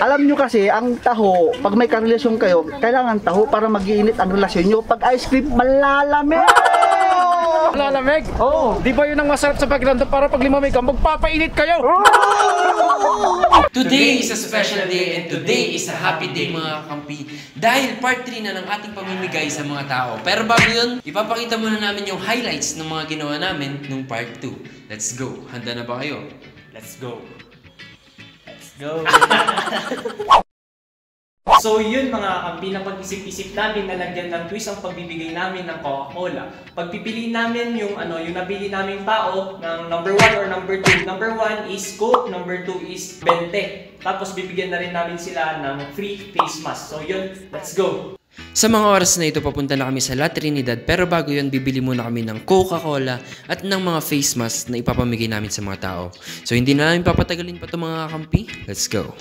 Alam nyo kasi, ang taho, pag may karelasyon kayo, kailangan taho para mag-iinit ang relasyon nyo. Pag ice cream, malalamig! Malalamig? Oo. Di ba yun ang masarap sa pakiramdam para pag limamig ka, magpapainit kayo? Today is a special day and today is a happy day mga kampi. Dahil part 3 na ng ating pamimigay sa mga tao. Pero bago yun, ipapakita muna namin yung highlights ng mga ginawa namin nung part 2. Let's go. Handa na ba kayo? Let's go. Let's go. So yun mga kampi, na pag-isip-isip namin na lagyan ng twist ang pagbibigay namin ng Coca-Cola. Pagpipiliin namin yung yung napili naming tao ng number 1 or number 2. Number 1 is Coke, number 2 is 20. Tapos bibigyan na rin namin sila ng free face mask. So yun, let's go! Sa mga oras na ito, papunta na kami sa La Trinidad. Pero bago yun, bibili muna kami ng Coca-Cola at ng mga face mask na ipapamigay namin sa mga tao. So hindi na namin papatagalin pa ito mga kampi. Let's go!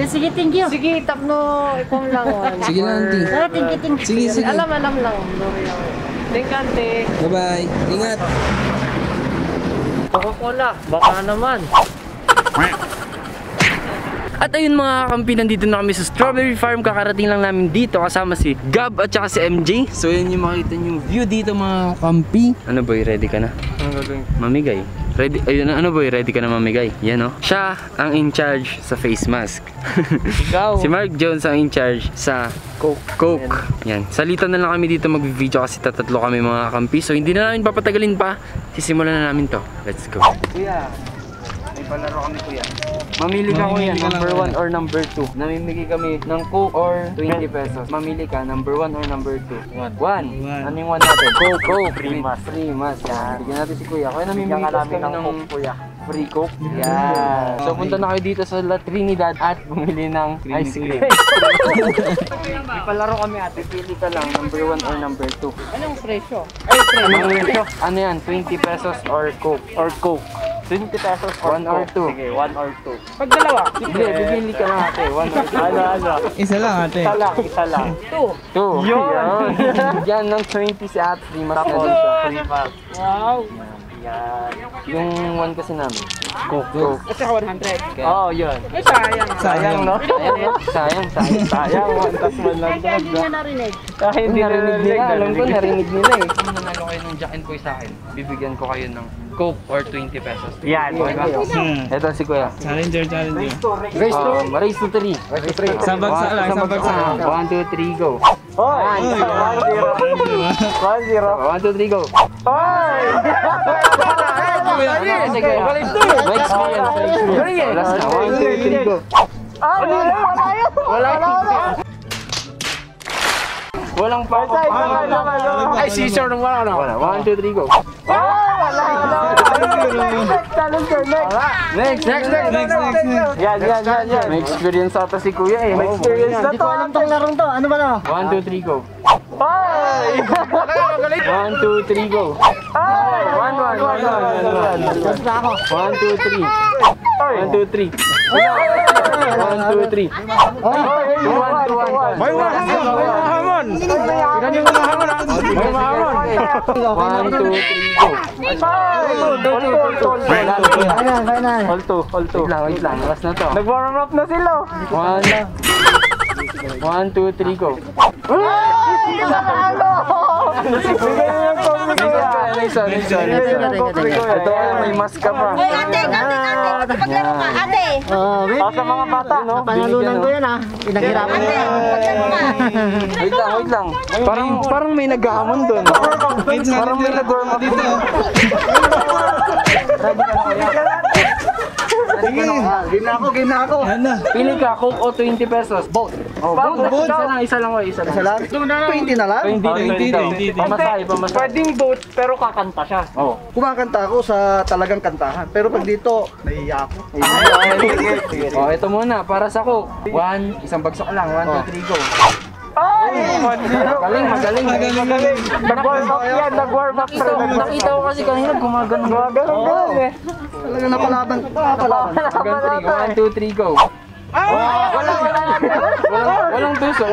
Sige, thank you. Sige, tapno ikong lang. Sige lang, auntie. Thank you. Sige. Alam lang. Thank you, ante. Bye-bye. Ingat. Coca-Cola, baka naman. At ayun mga kampi, nandito na kami sa Strawberry Farm. Kakarating lang namin dito kasama si Gab at saka si MJ. So yun yung makita yung view dito mga kampi. Ano boy, ready ka na? Ano gagawin? Mamigay. Ready? Ayun, ano boy, ready ka na mamigay? Yan o. Siya ang in charge sa face mask. Ikaw. Si Mark Jones ang in charge sa Coke. Yan. Salitan na lang kami dito mag-video kasi tatatlo kami mga kampi. So hindi na namin papatagalin pa. Sisimulan na namin to. Let's go. Kuya, may palaro kami kuya. Mamili ka kuya, number 1 or number 2. Namimigay kami ng Coke or 20 pesos. Mamili ka, number 1 or number 2. 1. Ano yung 1 natin? Coke. Free mask. Yan. Bigyan natin si kuya. Kaya namimigay kami ng Coke kuya. Free Coke. Yan. So punta na kayo dito sa La Trinidad at bumili ng ice cream. May palaro kami ate. Pili ka lang, number 1 or number 2. Anong presyo? Anong presyo? Ano yan? 20 pesos or Coke? 20 pesos or 1 or 2? Sige, 1 or 2. Pag dalawa. Hindi, bibili ka lang ate. 1 or 2. Isa lang ate. Isa lang. 2. Yun! Yan ng 20 si ate. Free mask na dito. Free mask. Wow. Yan. Yung 1 kasi namin. Coke. At saka 100. Oo, yun. Ay, sayang. Sayang, no? Sayang. Tas man lang. Kaya hindi niya narinig. Kahit hindi narinig nila. Alam ko, narinig nila eh. Kung nanalo kayo ng Jack and Koy sa akin, bibigyan ko kayo ng Coke or 20 pesos. Yan. Ito si kuya. Challenger. Race to 3. Sabag sa lang. 1, 2, 3, go. 1, 2, 3, go. Walang pa. Ay, scissor nung wala na. 1, 2, 3, go. Next. Yan. May experience ata si kuya eh. May experience na Hindi ko alam tong larong to. Ano ba na? 1, 2, 3, go. 1, 2, 3, go. 1. Basta ako. 1, 2, 3. 1, 2, 3. 1, 2, 3. May mahamon! Tignan yung mahamon ha! May mahamon! 1, 2, 3, go. Hold 2. Wait lang. Last na to. Nag-warm up na sila. 1, 2, 3, go. Sorry. Ito, may mask ka pa. Hoy, ate. Paglaro ka, ate. Sa mga bata, no? Panalunan ko yan ha. Pinaghirapan ko yan. Wait lang. Parang may naghahamon doon. Parang may nag-warm up dito. Game na ako. Pili ka, Coke o 20 pesos? Both. Isa lang. Isa lang? 20 na lang? 20. Pamasahe. Pwedeng boat, pero kakanta siya. Kumakanta ako sa talagang kantahan. Pero pag dito, naiiyak ako. Ito muna, para sa Coke. 1, isang bagsak lang. 1, 2, 3, go. Magaling. Nag-warm up yan, nag-warm up. Nakita ko kasi kanina gumagano eh. Talaga napalaban. Hanggang 3, 1, 2, 3, go. Walang tuso.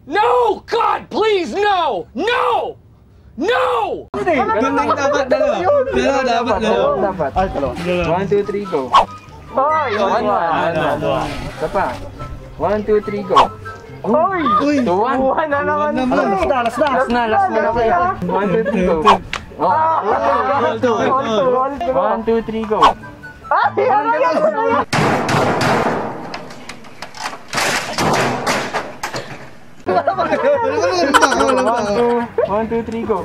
No! God, please, no! No! No! Dapat. Ay, dalawa. 1, 2, 3, go. 1, 1. Isa pa. 1, 2, 3, go. 2, 1. Last na. Last na kaya. 1, 2, 3, go. 1, 2, 3, go. 1, 2, 3, go.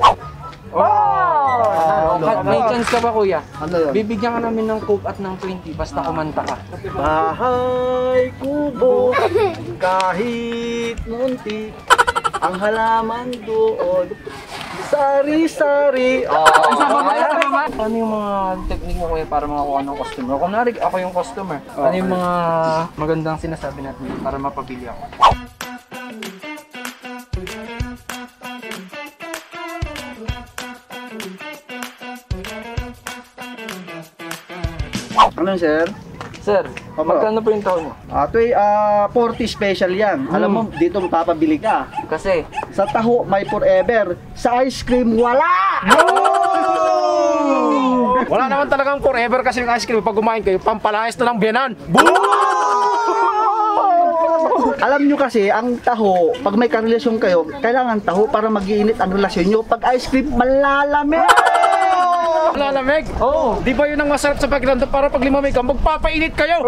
May chance ka ba, kuya? Ano yun? Bibigyan ka namin ng coke at ng 20 basta kumanta ka. Bahay kubo, kahit munti, ang halaman doon, sari-sari. Ano yung mga technique mo, kuya, para makakuha ng customer? Kunwari ako yung customer, ano yung mga magandang sinasabi natin para mapabili ako? Ano sir? Sir, magkano po yung taon mo? Ito ay 40 special yan. Alam mo, dito mapapabili ka. Kasi, Sa taho, may forever. Sa ice cream, wala! Wala naman talagang forever kasi yung ice cream. Pag kumain kayo, pampalayas na lang biyanan. Alam nyo kasi, ang taho, pag may karelasyon kayo, kailangan taho para mag-iinit ang relasyon nyo. Pag ice cream, malalamig! Lalamig? Oo. Di ba yun ang masarap sa pakiramdam para pag limamig ka, magpapainit kayo?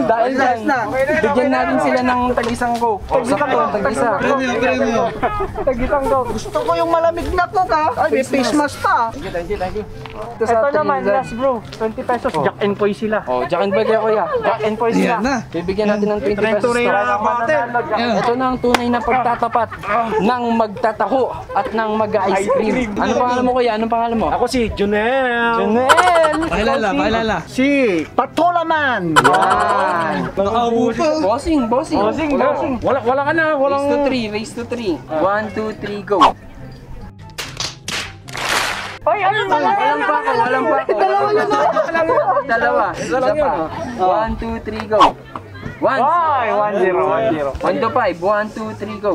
dahil dyan, bigyan natin sila ng tag-isang coke. Tag-isa. Tag-isang coke. Gusto ko yung malamig na coke ha. Ay, may face mask pa. Thank you. Ito naman, last bro, 20 pesos, Jack and Poy sila. Oh, Jack and Boy kaya kuya. Jack and Poy sila. Bibigyan natin ng 20 pesos. Ito na ang tunay na pagtatapat ng magtataho at ng mag-ice cream. Ano pangalan mo kuya? Anong pangalan mo? Ako si Junel. Junel! Pakilala. Si Patolaman. Yan! Bossing. Wala ka na. Race to 3. 1, 2, 3, go. Walang pa ako. Dalawa. Isa pa. 1, 2, 3, go. 1, 1-0. 1 to 5. 1, 2, 3, go.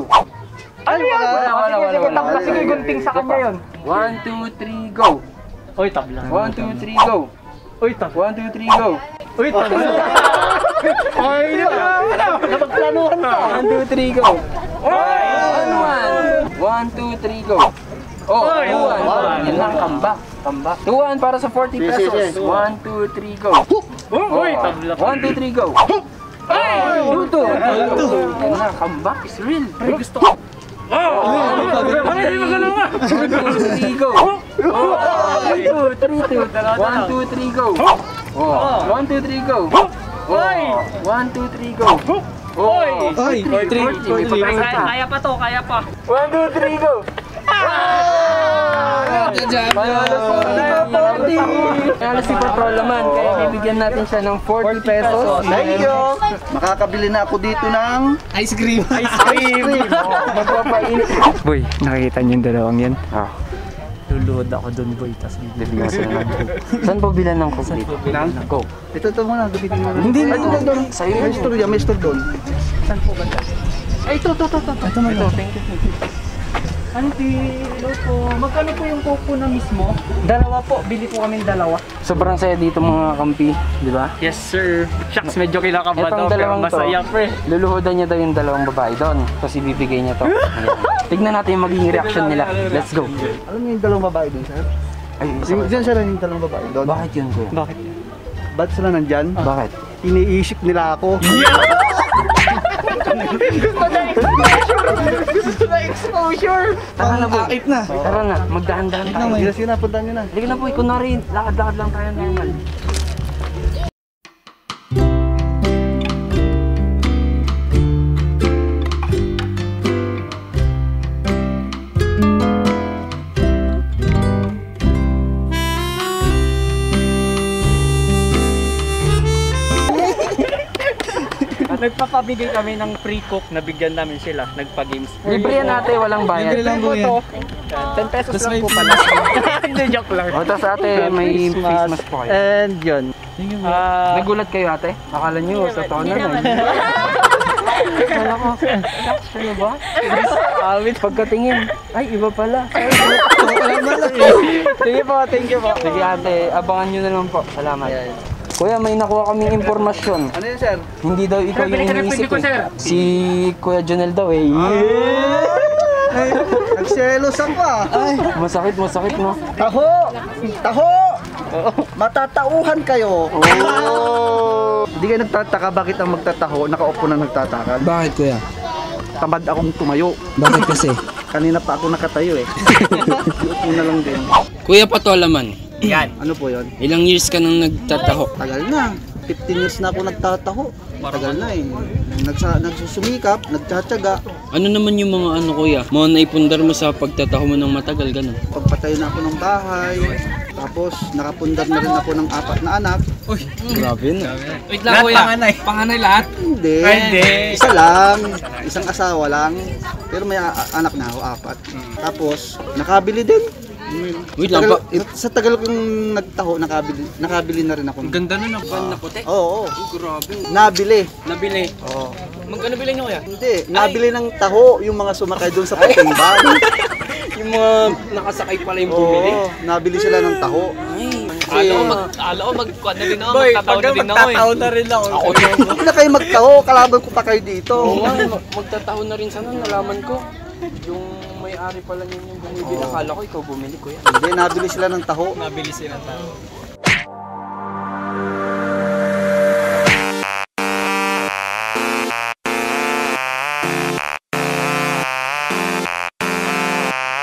Ano yan? Wala. Sige, gunting sa kanya yun. 1, 2, 3, go. Oy, tabla. 1, 2, 3, go. Oy, tabla. 1, 2, 3, go. Oy, tabla. Napagplanuhan pa. 1, 2, 3, go. 1, 2, 3, go. Oh, 2-1. Yan lang, comeback. 2-1 para sa 40 pesos. 1, 2, 3, go. Oy, tabla. 1, 2, 3, go. 2-2. Yan na, comeback is real. Gusto ko. Hindi magalaw nga. 1, 2, 3, go. 1, 2, 3, go. 1, 2, 3, go. 1, 2, 3, go. Oy! 40. Kaya pa to, kaya pa. 1, 2, 3, go. Kaya si Patrolaman, kaya bibigyan natin siya ng 40 pesos. Thank you. Makakabili na ako dito ng Ice cream. Magpapainit. Boy, nakikita niyo yung dalawang yan? Ah, Luluhod ako dun, boy. Tapos bibigyan sila ng coke. Saan po bilan ng coke dito? Ng coke. Ito muna, gabitin mo. Hindi Ay, na. doon. Sa'yo May yun. store yan, may store doon. Ay, ito. Thank you. Auntie, hello po. Magkano po yung coke po na mismo? Dalawa po. Bili po kami dalawa. Sobrang saya dito mga kampi, di ba? Yes, sir. Shucks, medyo kinakabahan Itong ako, pero dalawang to, masaya, pre. luluhodan niya daw yung dalawang babae doon. Tapos ibibigay niya to. Ayan. Tignan natin yung magiging reaction nila. Let's go. Alam niyo yung dalawang babae doon, sir? Ay, Diyan sila yung dalawang babae doon. bakit yun kuya? Bakit? Ba't sila nandyan? Bakit? Iniisip nila ako. Tara na po. Tara na, magdahan-dahan tayo. Sige na, punta nyo na. Halika na po, kunwari, lakad-lakad lang tayo normal. Nagpapabigay kami ng free cook na bigyan namin sila. Nagpa-games. Libre yan ate, walang bayad. lang po to. 10 pesos lang po pala. Hindi, joke lang. O, tapos ate, may face mask po kayo. And yun. Nagulat kayo ate? Akala nyo, sa tao na. Akala ko, ano ba? Pagkatingin, ay iba pala. Sige po, thank you po. Sige ate, abangan nyo na lang po. Salamat. Kuya, may nakuha kaming impormasyon. Ano yun, sir? Hindi daw ikaw yung iniisip eh. Si Kuya Jonel daw eh. Nagselos ako ah. Masakit no? Taho! Taho! Matatauhan kayo. Hindi kayo nagtataka bakit ang magtataho, nakaupo na nagtataka. Bakit kuya? Tamad akong tumayo. Bakit kasi? Kanina pa ako nakatayo eh. Upo na lang din. Kuya Patolaman, Ano po yun? ilang years ka nang nagtataho? Tagal na. 15 years na ako nagtataho. Tagal na eh. Nagsusumikap, nagtsatsaga. Ano naman yung mga ano kuya? Mga naipundar mo sa pagtataho mo ng matagal ganun? Pagpatayo na ako ng bahay. Tapos nakapundar na rin ako ng 4 na anak. Grabe na. Wait lang kuya. Panganay lahat? Hindi. Hindi. Isa lang. Isang asawa lang. Pero may anak na ako, 4. Tapos nakabili din. Wait lang pa. Sa tagal kong nagtaho, nakabili na rin ako. Ganda na ng van na puti. Oo. Grabe. Nabili. Nabili. Oo. Magkano bilhin nyo kuya? Hindi, nabili ng taho yung mga sumakay doon sa puting van. Yung mga nakasakay pala yung bumili. Oo, nabili sila ng taho. Alam ko magkuhan na din ako. Magtataw na rin ako. Hindi na kayo magtaho, kalaban ko pa kayo dito. Oo nga, magtataho na rin sana, nalaman ko. Yung may-ari pala niyan yung bumibili. Akala ko ikaw bumili kuya. Hindi, nabili sila ng taho. Nabili silang tao.